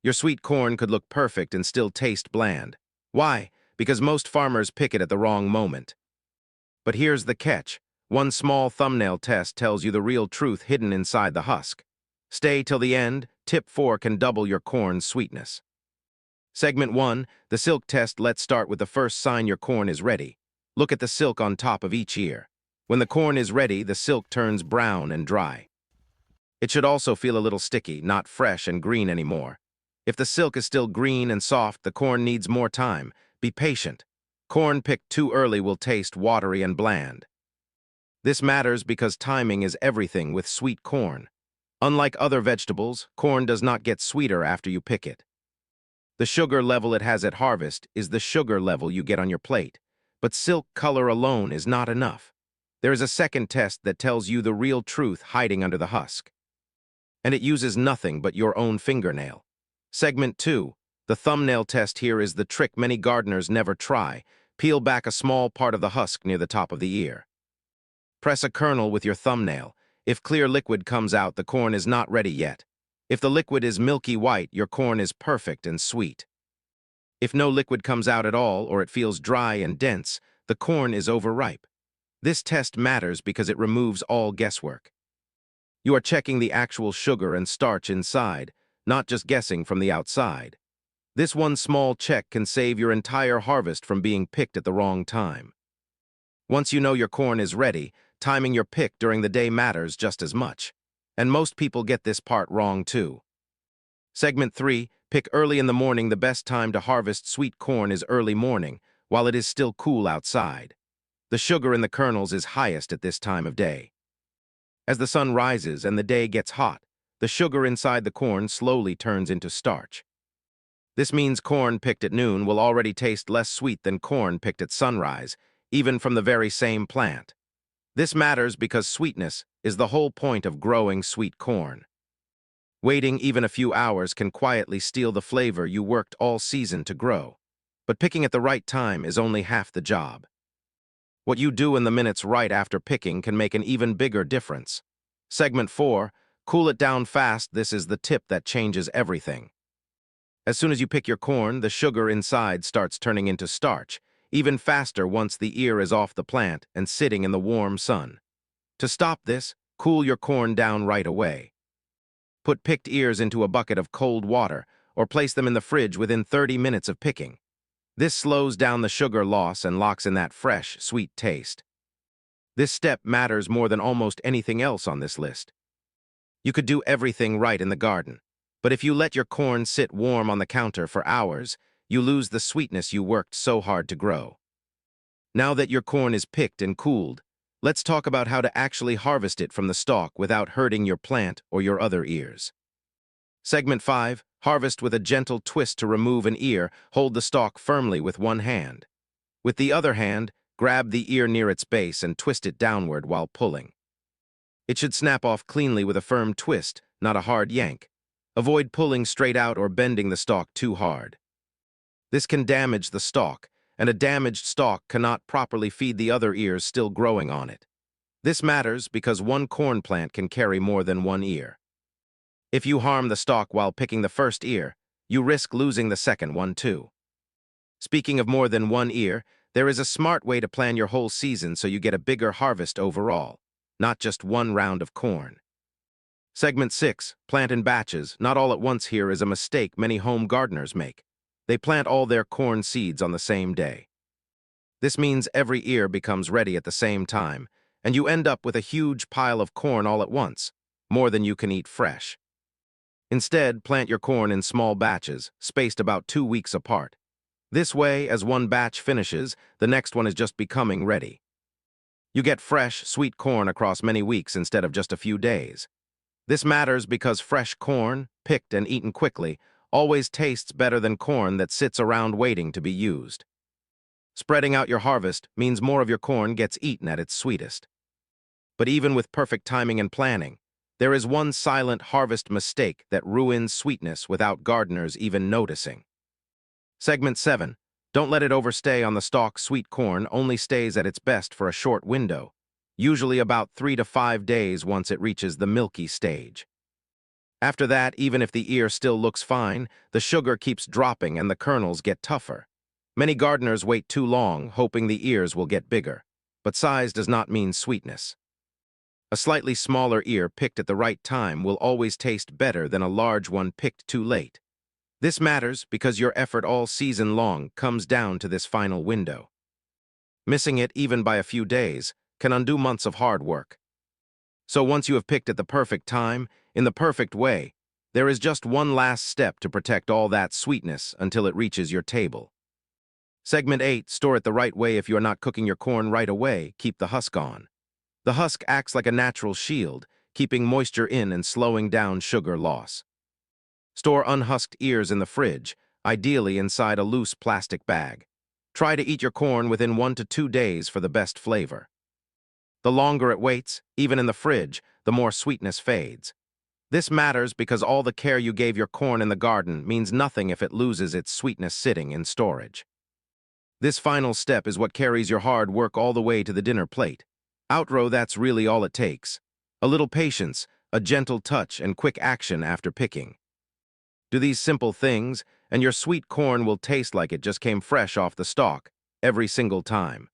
Your sweet corn could look perfect and still taste bland. Why? Because most farmers pick it at the wrong moment. But here's the catch. One small thumbnail test tells you the real truth hidden inside the husk. Stay till the end. Tip 4 can double your corn's sweetness. Segment 1, the silk test. Let's start with the first sign your corn is ready. Look at the silk on top of each ear. When the corn is ready, the silk turns brown and dry. It should also feel a little sticky, not fresh and green anymore. If the silk is still green and soft, the corn needs more time. Be patient. Corn picked too early will taste watery and bland. This matters because timing is everything with sweet corn. Unlike other vegetables, corn does not get sweeter after you pick it. The sugar level it has at harvest is the sugar level you get on your plate, but silk color alone is not enough. There is a second test that tells you the real truth hiding under the husk. And it uses nothing but your own fingernail. Segment 2. The thumbnail test. Here is the trick many gardeners never try. Peel back a small part of the husk near the top of the ear. Press a kernel with your thumbnail. If clear liquid comes out, the corn is not ready yet. If the liquid is milky white, your corn is perfect and sweet. If no liquid comes out at all, or it feels dry and dense, the corn is overripe. This test matters because it removes all guesswork. You are checking the actual sugar and starch inside, not just guessing from the outside. This one small check can save your entire harvest from being picked at the wrong time. Once you know your corn is ready, timing your pick during the day matters just as much. And most people get this part wrong too. Segment 3, pick early in the morning. The best time to harvest sweet corn is early morning, while it is still cool outside. The sugar in the kernels is highest at this time of day. As the sun rises and the day gets hot, the sugar inside the corn slowly turns into starch. This means corn picked at noon will already taste less sweet than corn picked at sunrise, even from the very same plant. This matters because sweetness is the whole point of growing sweet corn. Waiting even a few hours can quietly steal the flavor you worked all season to grow. But picking at the right time is only half the job. What you do in the minutes right after picking can make an even bigger difference. Segment 4, cool it down fast. This is the tip that changes everything. As soon as you pick your corn, the sugar inside starts turning into starch, even faster once the ear is off the plant and sitting in the warm sun. To stop this, cool your corn down right away. Put picked ears into a bucket of cold water or place them in the fridge within 30 minutes of picking. This slows down the sugar loss and locks in that fresh, sweet taste. This step matters more than almost anything else on this list. You could do everything right in the garden, but if you let your corn sit warm on the counter for hours, you lose the sweetness you worked so hard to grow. Now that your corn is picked and cooled, let's talk about how to actually harvest it from the stalk without hurting your plant or your other ears. Segment 5, harvest with a gentle twist. To remove an ear, hold the stalk firmly with one hand. With the other hand, grab the ear near its base and twist it downward while pulling. It should snap off cleanly with a firm twist, not a hard yank. Avoid pulling straight out or bending the stalk too hard. This can damage the stalk, and a damaged stalk cannot properly feed the other ears still growing on it. This matters because one corn plant can carry more than one ear. If you harm the stalk while picking the first ear, you risk losing the second one too. Speaking of more than one ear, there is a smart way to plan your whole season so you get a bigger harvest overall, not just one round of corn. Segment 6, plant in batches. Not all at once. Here is a mistake many home gardeners make. They plant all their corn seeds on the same day. This means every ear becomes ready at the same time, and you end up with a huge pile of corn all at once, more than you can eat fresh. Instead, plant your corn in small batches, spaced about 2 weeks apart. This way, as one batch finishes, the next one is just becoming ready. You get fresh, sweet corn across many weeks instead of just a few days. This matters because fresh corn, picked and eaten quickly, always tastes better than corn that sits around waiting to be used. Spreading out your harvest means more of your corn gets eaten at its sweetest. But even with perfect timing and planning, there is one silent harvest mistake that ruins sweetness without gardeners even noticing. Segment 7. Don't let it overstay on the stalk. Sweet corn only stays at its best for a short window, usually about 3 to 5 days once it reaches the milky stage. After that, even if the ear still looks fine, the sugar keeps dropping and the kernels get tougher. Many gardeners wait too long, hoping the ears will get bigger. But size does not mean sweetness. A slightly smaller ear picked at the right time will always taste better than a large one picked too late. This matters because your effort all season long comes down to this final window. Missing it, even by a few days, can undo months of hard work. So once you have picked at the perfect time, in the perfect way, there is just one last step to protect all that sweetness until it reaches your table. Segment 8, store it the right way. If you are not cooking your corn right away, keep the husk on. The husk acts like a natural shield, keeping moisture in and slowing down sugar loss. Store unhusked ears in the fridge, ideally inside a loose plastic bag. Try to eat your corn within 1 to 2 days for the best flavor. The longer it waits, even in the fridge, the more sweetness fades. This matters because all the care you gave your corn in the garden means nothing if it loses its sweetness sitting in storage. This final step is what carries your hard work all the way to the dinner plate. Outrow, that's really all it takes. A little patience, a gentle touch, and quick action after picking. Do these simple things, and your sweet corn will taste like it just came fresh off the stalk, every single time.